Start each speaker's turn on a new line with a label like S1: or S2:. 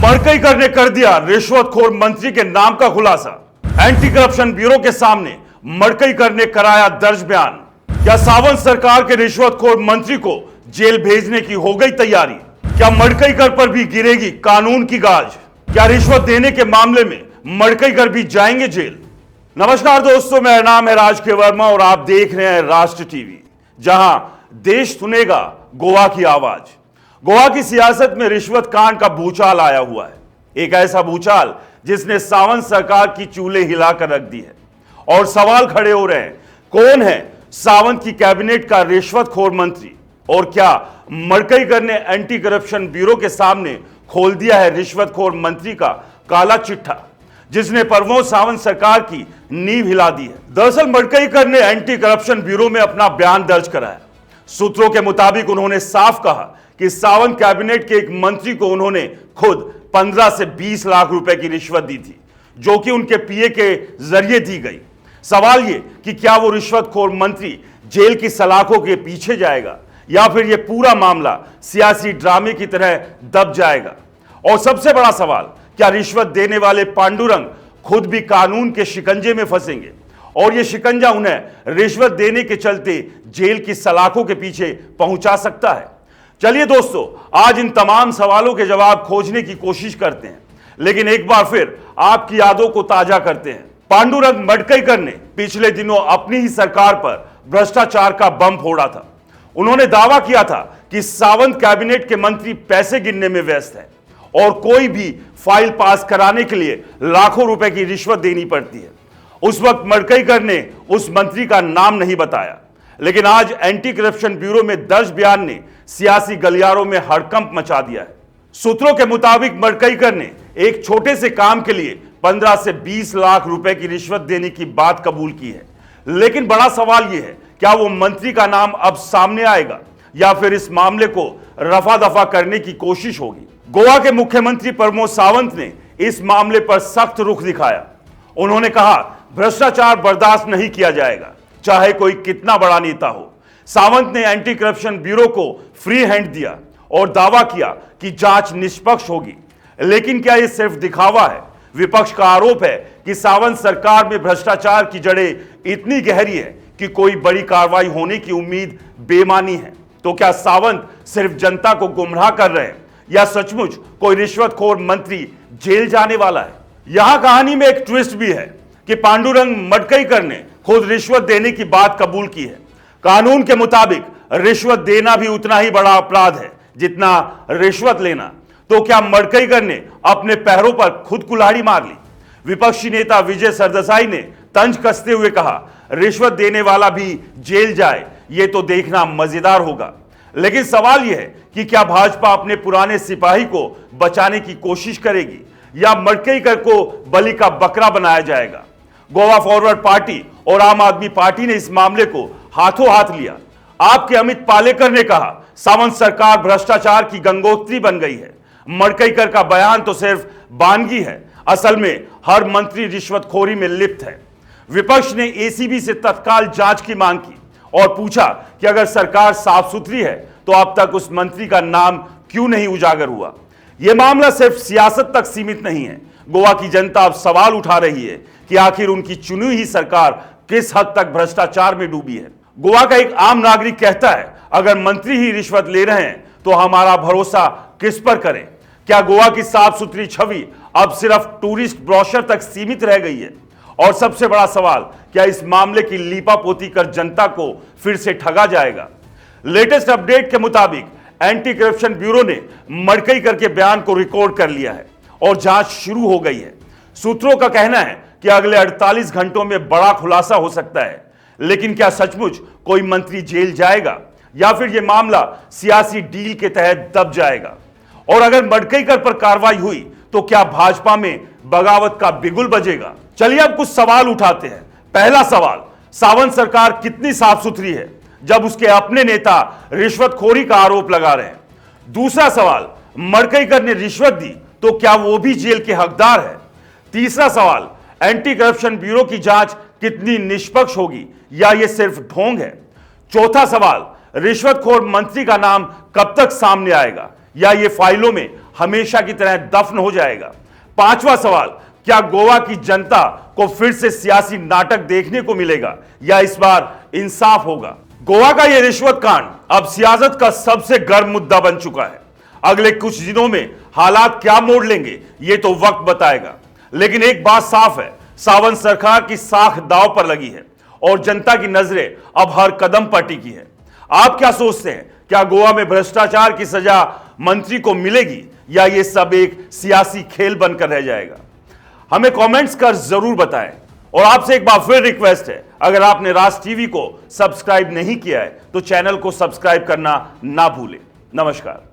S1: मडकईकर ने कर दिया रिश्वतखोर मंत्री के नाम का खुलासा। एंटी करप्शन ब्यूरो के सामने मडकईकर ने कराया दर्ज बयान। क्या सावंत सरकार के रिश्वतखोर मंत्री को जेल भेजने की हो गई तैयारी? क्या मडकईकर पर भी गिरेगी कानून की गाज? क्या रिश्वत देने के मामले में मडकईकर भी जाएंगे जेल? नमस्कार दोस्तों, मेरा नाम है राज के वर्मा और आप देख रहे हैं राष्ट्र टीवी, जहां देश सुनेगा गोवा की आवाज। गोवा की सियासत में रिश्वत कांड का भूचाल आया हुआ है, एक ऐसा भूचाल जिसने सावंत सरकार की चूल्हे हिलाकर रख दी है। और सवाल खड़े हो रहे हैं, कौन है सावंत की कैबिनेट का रिश्वतखोर मंत्री? और क्या मडकईकर ने एंटी करप्शन ब्यूरो के सामने खोल दिया है रिश्वतखोर मंत्री का काला चिट्ठा, जिसने प्रमोद सावंत सरकार की नींव हिला दी है? दरअसल मडकईकर ने एंटी करप्शन ब्यूरो में अपना बयान दर्ज कराया। सूत्रों के मुताबिक उन्होंने साफ कहा कि सावंत कैबिनेट के एक मंत्री को उन्होंने खुद 15 से 20 लाख रुपए की रिश्वत दी थी, जो कि उनके पीए के जरिए दी गई। सवाल ये कि क्या वो रिश्वतखोर मंत्री जेल की सलाखों के पीछे जाएगा या फिर ये पूरा मामला सियासी ड्रामे की तरह दब जाएगा? और सबसे बड़ा सवाल, क्या रिश्वत देने वाले पांडुरंग खुद भी कानून के शिकंजे में फंसेंगे और ये शिकंजा उन्हें रिश्वत देने के चलते जेल की सलाखों के पीछे पहुंचा सकता है? चलिए दोस्तों, आज इन तमाम सवालों के जवाब खोजने की कोशिश करते हैं, लेकिन एक बार फिर आपकी यादों को ताजा करते हैं। पांडुरंग मडकईकर ने पिछले दिनों अपनी ही सरकार पर भ्रष्टाचार का बम फोड़ा था। उन्होंने दावा किया था कि सावंत कैबिनेट के मंत्री पैसे गिनने में व्यस्त हैं और कोई भी फाइल पास कराने के लिए लाखों रुपए की रिश्वत देनी पड़ती है। उस वक्त मडकईकर ने उस मंत्री का नाम नहीं बताया, लेकिन आज एंटी करप्शन ब्यूरो में दर्ज बयान ने सियासी गलियारों में हड़कंप मचा दिया है। सूत्रों के मुताबिक मडकईकर ने एक छोटे से काम के लिए 15 से 20 लाख रुपए की रिश्वत देने की बात कबूल की है। लेकिन बड़ा सवाल यह है, क्या वो मंत्री का नाम अब सामने आएगा या फिर इस मामले को रफा दफा करने की कोशिश होगी? गोवा के मुख्यमंत्री प्रमोद सावंत ने इस मामले पर सख्त रुख दिखाया। उन्होंने कहा, भ्रष्टाचार बर्दाश्त नहीं किया जाएगा, चाहे कोई कितना बड़ा नेता हो। सावंत ने एंटी करप्शन ब्यूरो को फ्री हैंड दिया और दावा किया कि जांच निष्पक्ष होगी। लेकिन क्या यह सिर्फ दिखावा है? विपक्ष का आरोप है कि सावंत सरकार में भ्रष्टाचार की जड़ें इतनी गहरी है कि कोई बड़ी कार्रवाई होने की उम्मीद बेमानी है। तो क्या सावंत सिर्फ जनता को गुमराह कर रहे हैं या सचमुच कोई रिश्वतखोर मंत्री जेल जाने वाला है? यहां कहानी में एक ट्विस्ट भी है कि पांडुरंग मडकईकर ने खुद रिश्वत देने की बात कबूल की है। कानून के मुताबिक रिश्वत देना भी उतना ही बड़ा अपराध है जितना रिश्वत लेना। तो क्या मडकईकर ने अपने पैरों पर खुद कुल्हाड़ी मार ली? विपक्षी नेता विजय सरदेसाई ने तंज कसते हुए कहा, रिश्वत देने वाला भी जेल जाए, ये तो देखना मजेदार होगा। लेकिन सवाल यह है कि क्या भाजपा अपने पुराने सिपाही को बचाने की कोशिश करेगी या मडकईकर को बलि का बकरा बनाया जाएगा? गोवा फॉरवर्ड पार्टी और आम आदमी पार्टी ने इस मामले को हाथों हाथ लिया। आपके अमित पालेकर ने कहा, सावंत सरकार भ्रष्टाचार की गंगोत्री बन गई है। मडकईकर का बयान तो सिर्फ बानगी है, असल में हर मंत्री रिश्वतखोरी में लिप्त है। विपक्ष ने एसीबी से तत्काल जांच की मांग की और पूछा कि अगर सरकार साफ सुथरी है तो अब तक उस मंत्री का नाम क्यों नहीं उजागर हुआ? यह मामला सिर्फ सियासत तक सीमित नहीं है। गोवा की जनता अब सवाल उठा रही है कि आखिर उनकी चुनी हुई सरकार किस हद तक भ्रष्टाचार में डूबी है। गोवा का एक आम नागरिक कहता है, अगर मंत्री ही रिश्वत ले रहे हैं तो हमारा भरोसा किस पर करें? क्या गोवा की साफ सुथरी छवि अब सिर्फ टूरिस्ट ब्रोशर तक सीमित रह गई है? और सबसे बड़ा सवाल, क्या इस मामले की लीपापोती कर जनता को फिर से ठगा जाएगा? लेटेस्ट अपडेट के मुताबिक एंटी करप्शन ब्यूरो ने मडकईकर के बयान को रिकॉर्ड कर लिया है और जांच शुरू हो गई है। सूत्रों का कहना है कि अगले 48 घंटों में बड़ा खुलासा हो सकता है। लेकिन क्या सचमुच कोई मंत्री जेल जाएगा या फिर यह मामला सियासी डील के तहत दब जाएगा? और अगर मडकईकर पर कार्रवाई हुई तो क्या भाजपा में बगावत का बिगुल बजेगा? चलिए अब कुछ सवाल उठाते हैं। पहला सवाल, सावंत सरकार कितनी साफ सुथरी है जब उसके अपने नेता रिश्वतखोरी का आरोप लगा रहे हैं? दूसरा सवाल, मडकईकर ने रिश्वत दी तो क्या वो भी जेल के हकदार है? तीसरा सवाल, एंटी करप्शन ब्यूरो की जांच कितनी निष्पक्ष होगी या यह सिर्फ ढोंग है? चौथा सवाल, रिश्वतखोर मंत्री का नाम कब तक सामने आएगा या ये फाइलों में हमेशा की तरह दफन हो जाएगा? पांचवा सवाल, क्या गोवा की जनता को फिर से सियासी नाटक देखने को मिलेगा या इस बार इंसाफ होगा? गोवा का यह रिश्वत कांड अब सियासत का सबसे गर्म मुद्दा बन चुका है। अगले कुछ दिनों में हालात क्या मोड़ लेंगे ये तो वक्त बताएगा, लेकिन एक बात साफ है, सावंत सरकार की साख दांव पर लगी है और जनता की नजरें अब हर कदम पर टिकी है। आप क्या सोचते हैं, क्या गोवा में भ्रष्टाचार की सजा मंत्री को मिलेगी या यह सब एक सियासी खेल बनकर रह जाएगा? हमें कमेंट्स कर जरूर बताएं। और आपसे एक बार फिर रिक्वेस्ट है, अगर आपने राज टीवी को सब्सक्राइब नहीं किया है तो चैनल को सब्सक्राइब करना ना भूलें। नमस्कार।